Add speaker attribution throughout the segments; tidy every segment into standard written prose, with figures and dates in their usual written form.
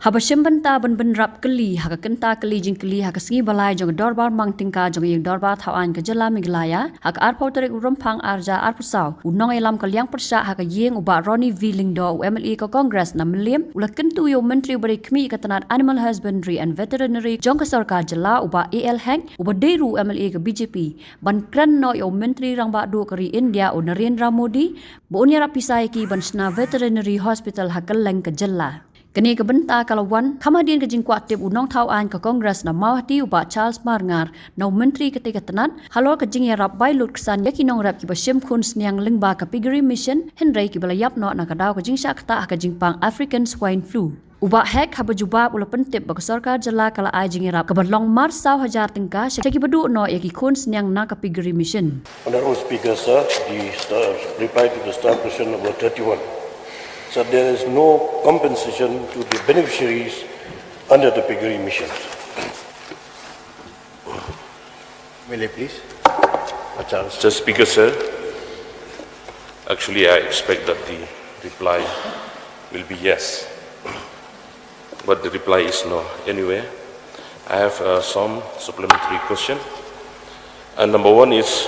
Speaker 1: Habashim banta ban rap kali haka kenta kali jing kali haka singi balai jong dorbar mang tingka jong yang dorbar thawan ke jela Meghalaya haka arpau tarik rumpang arja arpusau unong elam kalyang persya haka yeng uba Ronnie Wheeling do MLA ko Congress na meliam ula kentu yo Myntri bari kmi katanat Animal Husbandry and Veterinary jong ke sarkar jela uba AL Hang uba deru MLA ke BJP ban Kren no yo Myntri rang ba do kari India o Narendra Modi bo unya rapisai ki ban sna Veterinary Hospital haka leng ke jela. Kini kebenta kalawan kamadian ke jingkwat tip unong tauan ke Kongres na mawati uba Charles Marngar na Myntri ketika tenat halor ke jing yarap bailut kesan yakinong rap ki basim kun sniang lingba ke piggery mission henry ki balayap no na kadau ke jing syakta ke jingpang African swine flu. Uba hek haba jubab ula pentip bagi sarkar jela kala ai jing yarap kebalong mar saw hajar tingka syaki bedu no yaki kun sniang na ke piggery mission.
Speaker 2: Honorable Speaker, sir, the reply to the staff question number 31. So there is no compensation to the beneficiaries under the piggery missions. MLA, please.
Speaker 3: Mr. Speaker, sir, actually I expect that the reply will be yes, but the reply is no. Anyway, I have some supplementary question. And number one is,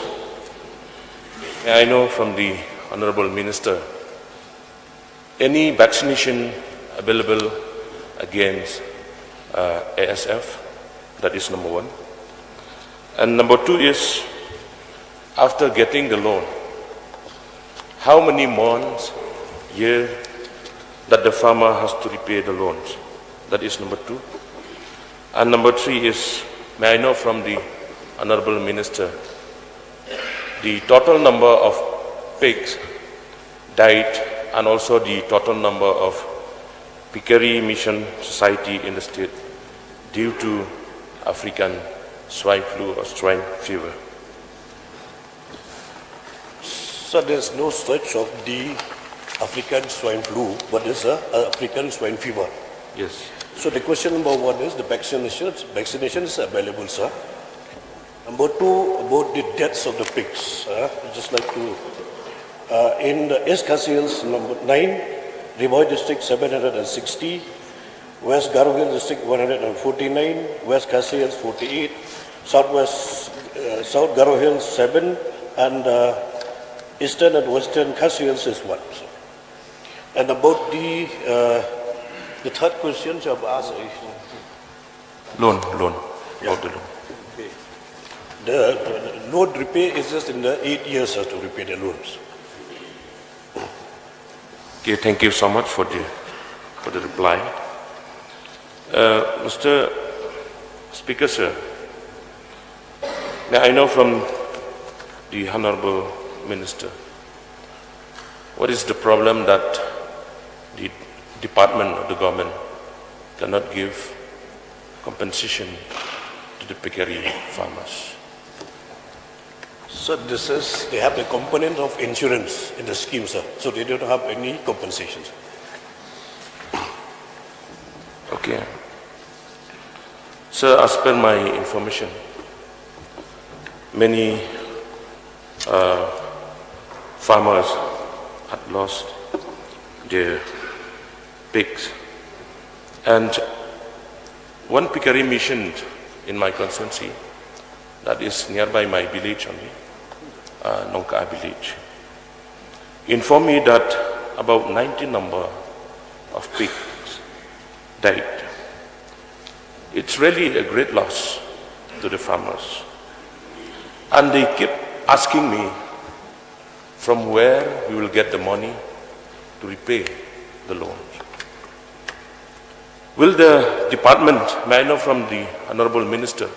Speaker 3: I know from the Honorable Minister, any vaccination available against ASF, that is number one. And number two is, after getting the loan, how many months, year that the farmer has to repay the loans? That is number two. And number three is, may I know from the Honorable Minister, the total number of pigs died and also the total number of piggery mission society in the state due to African swine flu or swine fever.
Speaker 2: So there's no such of the African swine flu, but there's African swine fever.
Speaker 3: Yes.
Speaker 2: So the question number one is the vaccination. Vaccination is available, sir. Number two, about the deaths of the pigs. I'd just like to, in the East Cassils, number 9, Kyrwoh district 760, West Kyrwoh district 149, West Cassils 48, South Kyrwoh 7, and Eastern and Western Cassils is 1. And about the third question you have asked.
Speaker 3: Loan.
Speaker 2: Yeah.
Speaker 3: About the loan.
Speaker 2: Okay. The loan repay is just in the 8 years to repay the loans.
Speaker 3: Okay, thank you so much for the reply. Mr. Speaker, sir, now I know from the Honorable Minister, what is the problem that the department of the government cannot give compensation to the piggery farmers?
Speaker 2: So this is, they have the component of insurance in the scheme, sir. So they don't have any compensations.
Speaker 3: Okay. Sir, as per my information, many farmers had lost their pigs. And one piggery mission in my constituency, that is nearby my village only, Nongka village, informed me that about 90 number of pigs died. It's really a great loss to the farmers. And they keep asking me from where we will get the money to repay the loans. Will the department, may I know from the Honorable Minister,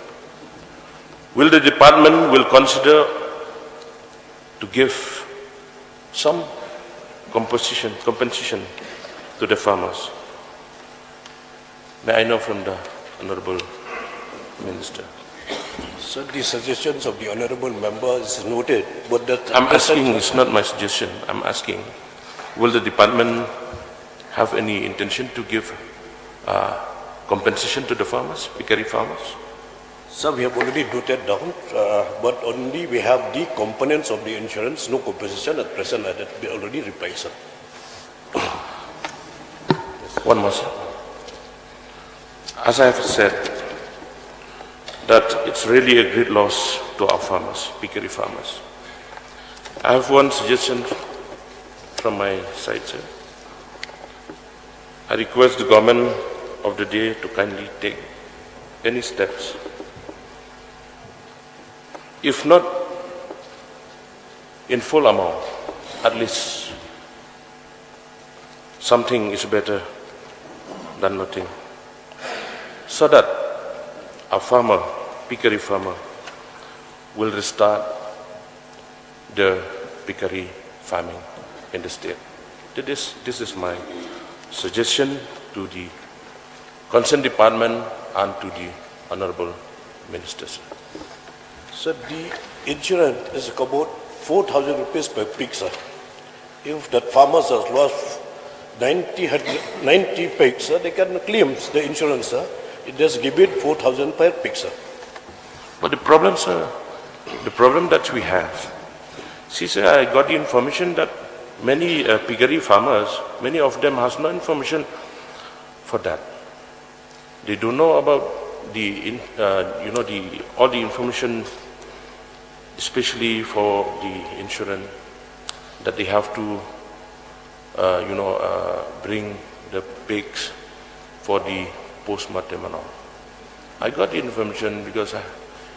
Speaker 3: will the department will consider to give some compensation to the farmers? May I know from the Honorable Minister?
Speaker 2: So the suggestions of the honorable member is noted, but that
Speaker 3: I'm asking, it's not my suggestion, I'm asking, will the department have any intention to give compensation to the farmers, piggery farmers?
Speaker 2: Sir, we have already noted down, but only we have the components of the insurance, no compensation at present, that we already replied, sir.
Speaker 3: One more, sir. as I have said, that it's really a great loss to our farmers, piggery farmers. I have one suggestion from my side, sir. I request the government of the day to kindly take any steps. If not in full amount, at least something is better than nothing, so that a farmer, piggery farmer, will restart the piggery farming in the state. This is my suggestion to the concerned department and to the Honorable Minister.
Speaker 2: So the insurance is about 4,000 rupees per pig, sir. If that farmers has lost 90 pigs, sir, they can claim the insurance, sir. It just give it 4,000 per pig, sir.
Speaker 3: But the problem, sir, the problem that we have, see, sir, I got the information that many piggery farmers, many of them has no information for that. They don't know about the, all the information, especially for the insurance, that they have to, bring the pigs for the post-mortem and all. I got the information because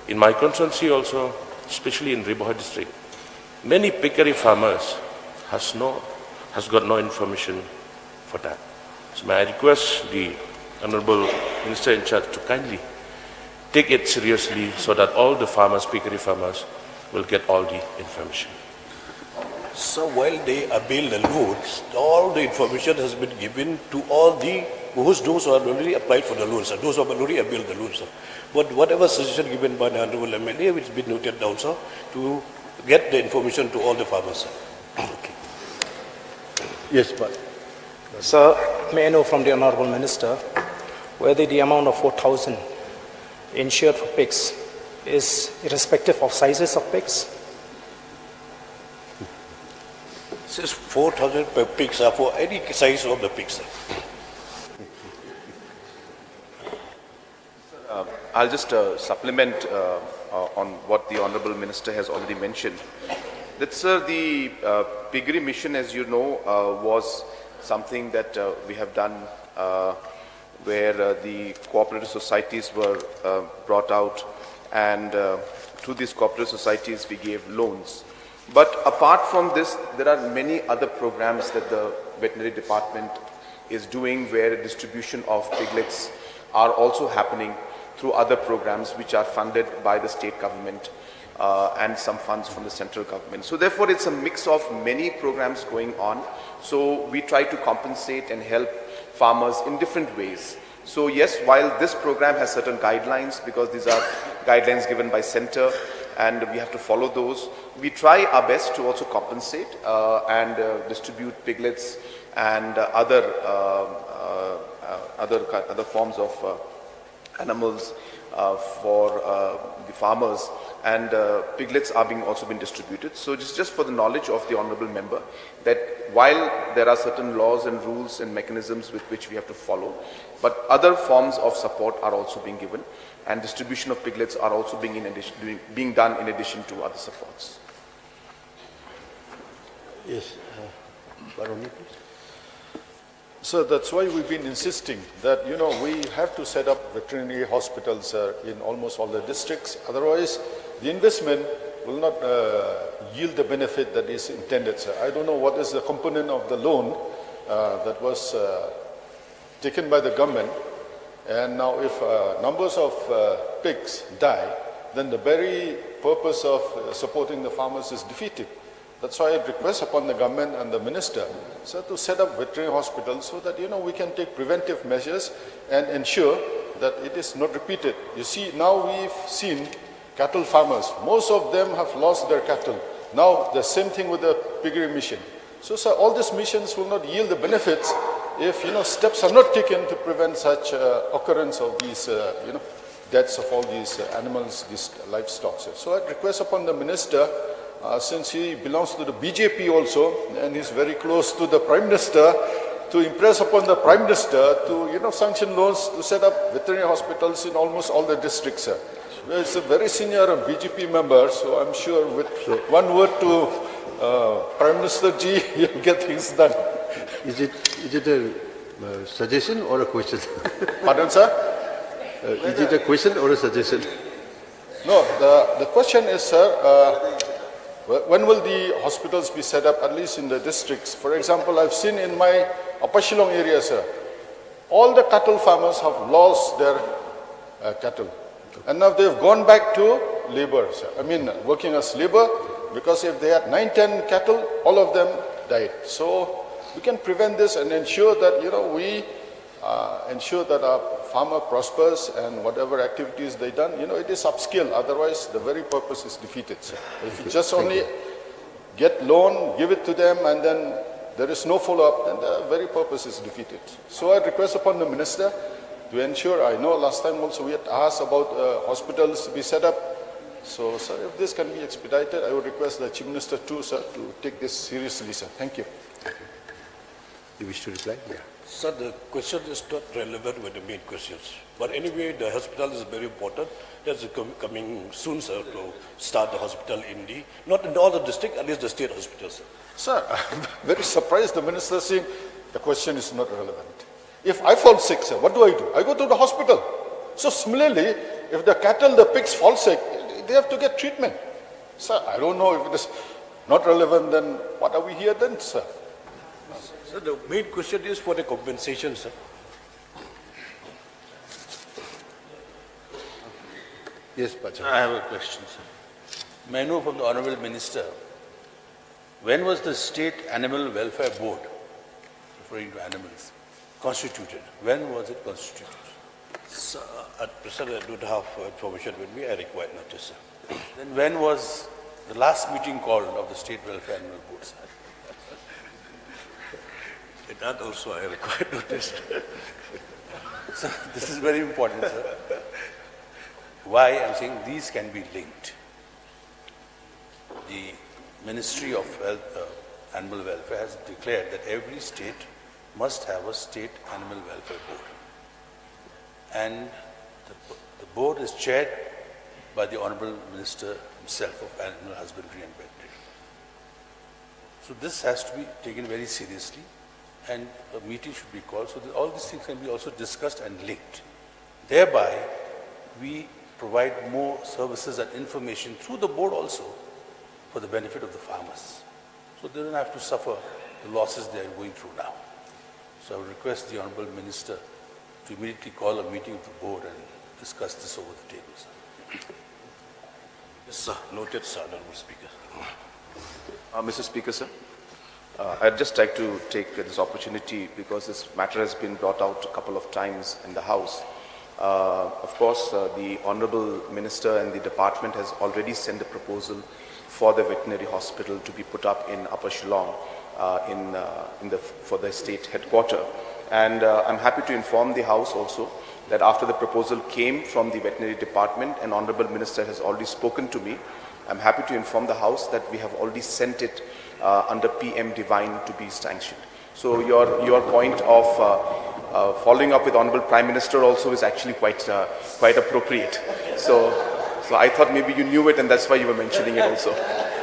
Speaker 3: in my constituency also, especially in Kyrwoh district, many piggery farmers has got no information for that. So may I request the Honorable Minister in charge to kindly take it seriously so that all the farmers, piggery farmers, will get all the information.
Speaker 2: So while they avail the loans, all the information has been given to all the those who have already applied for the loans, sir. Those who have already availed the loans, sir. But whatever suggestion given by the Honorable MLA, which has been noted down, sir, to get the information to all the farmers, sir. Okay. Yes, but.
Speaker 4: Sir, may I know from the Honorable Minister whether the amount of 4,000 insured for pigs is irrespective of sizes of pigs?
Speaker 2: This is 4,000 per pig, sir, for any size of the pig, sir.
Speaker 5: I'll just supplement on what the Honorable Minister has already mentioned. That, sir, the piggery mission, as you know, was something that we have done where the cooperative societies were brought out, and through these cooperative societies we gave loans. But apart from this, there are many other programs that the veterinary department is doing where distribution of piglets are also happening through other programs which are funded by the state government and some funds from the central government. So therefore it's a mix of many programs going on. So we try to compensate and help farmers in different ways. So yes, while this program has certain guidelines, because these are guidelines given by center and we have to follow those, we try our best to also compensate and distribute piglets and other forms of animals for the farmers, and piglets are also being distributed. So just for the knowledge of the honorable member, that while there are certain laws and rules and mechanisms with which we have to follow, but other forms of support are also being given, and distribution of piglets are also being done in addition to other supports.
Speaker 2: Yes, Baroni, please.
Speaker 6: So that's why we've been insisting that, we have to set up veterinary hospitals in almost all the districts. Otherwise, the investment will not yield the benefit that is intended, sir. I don't know what is the component of the loan that was taken by the government. And now if numbers of pigs die, then the very purpose of supporting the farmers is defeated. That's why I request upon the government and the minister, sir, to set up veterinary hospitals so that, we can take preventive measures and ensure that it is not repeated. You see, now we've seen cattle farmers. Most of them have lost their cattle. Now, the same thing with the piggery mission. So, sir, all these missions will not yield the benefits if, steps are not taken to prevent such occurrence of these, deaths of all these animals, these livestock. So I request upon the minister, since he belongs to the BJP also, and he's very close to the Prime Minister, to impress upon the Prime Minister to, sanction loans to set up veterinary hospitals in almost all the districts, sir. It's a very senior BJP member, so I'm sure with one word to Prime Minister Ji, you'll get things done.
Speaker 7: Is it a suggestion or a question?
Speaker 6: Pardon, sir?
Speaker 7: Is it a question or a suggestion?
Speaker 6: No, the question is, sir, when will the hospitals be set up, at least in the districts? For example, I've seen in my Upper Shillong area, sir, all the cattle farmers have lost their cattle. And now they've gone back to labor, sir. I mean, working as labor, because if they had 9-10 cattle, all of them died. So we can prevent this and ensure that, we ensure that our farmer prospers and whatever activities they done, it is upskill. Otherwise, the very purpose is defeated, sir. If you just only get loan, give it to them, and then there is no follow-up, then the very purpose is defeated. So I request upon the Minister to ensure, I know last time also we had asked about hospitals to be set up. So, sir, if this can be expedited, I would request the Chief Minister too, sir, to take this seriously, sir. Thank you.
Speaker 7: You wish to reply? Yeah.
Speaker 2: Sir, the question is not relevant with the main questions. But anyway, the hospital is very important. That's coming soon, sir, to start the hospital in not in all the district, at least the state hospitals, sir.
Speaker 6: Sir, I'm very surprised the Minister saying the question is not relevant. If I fall sick, sir, what do? I go to the hospital. So similarly, if the cattle, the pigs fall sick, they have to get treatment. Sir, I don't know if it is not relevant, then what are we here then, sir?
Speaker 2: Sir, the main question is for the compensation, sir.
Speaker 7: Yes, Pacha.
Speaker 8: I have a question, sir. May I know from the Honorable Minister, when was the State Animal Welfare Board, referring to animals, constituted? When was it constituted?
Speaker 2: Sir, at present I don't have information with me. I require notice, sir.
Speaker 8: Then when was the last meeting called of the State Welfare Animal Board, sir?
Speaker 2: That also I require notice.
Speaker 8: So this is very important, sir. Why I'm saying these can be linked. The Ministry of Animal Welfare has declared that every state must have a State Animal Welfare Board. And the board is chaired by the Honorable Minister himself of Animal Husbandry and Veterinary. So this has to be taken very seriously, and a meeting should be called so that all these things can be also discussed and linked. Thereby, we provide more services and information through the board also for the benefit of the farmers. So they don't have to suffer the losses they are going through now. So I would request the Honorable Minister to immediately call a meeting of the board and discuss this over the table, sir.
Speaker 2: Yes, sir. Noted, sir, Honorable Speaker.
Speaker 5: Mr. Speaker, sir, I'd just like to take this opportunity because this matter has been brought out a couple of times in the House. Of course, the Honorable Minister and the Department has already sent a proposal for the veterinary hospital to be put up in Upper Shillong for the state headquarters. And I'm happy to inform the House also that after the proposal came from the veterinary department, an Honorable Minister has already spoken to me. I'm happy to inform the House that we have already sent it under PM Divine to be sanctioned. So your point of following up with Honorable Prime Minister also is actually quite appropriate. So I thought maybe you knew it and that's why you were mentioning it also.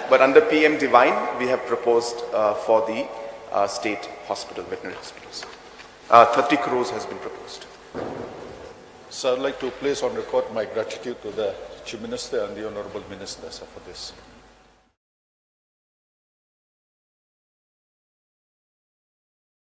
Speaker 5: But under PM Divine, we have proposed for the state hospital, veterinary hospitals. 30 crores has been proposed.
Speaker 6: So I'd like to place on record my gratitude to the Chief Minister and the Honorable Minister, sir, for this.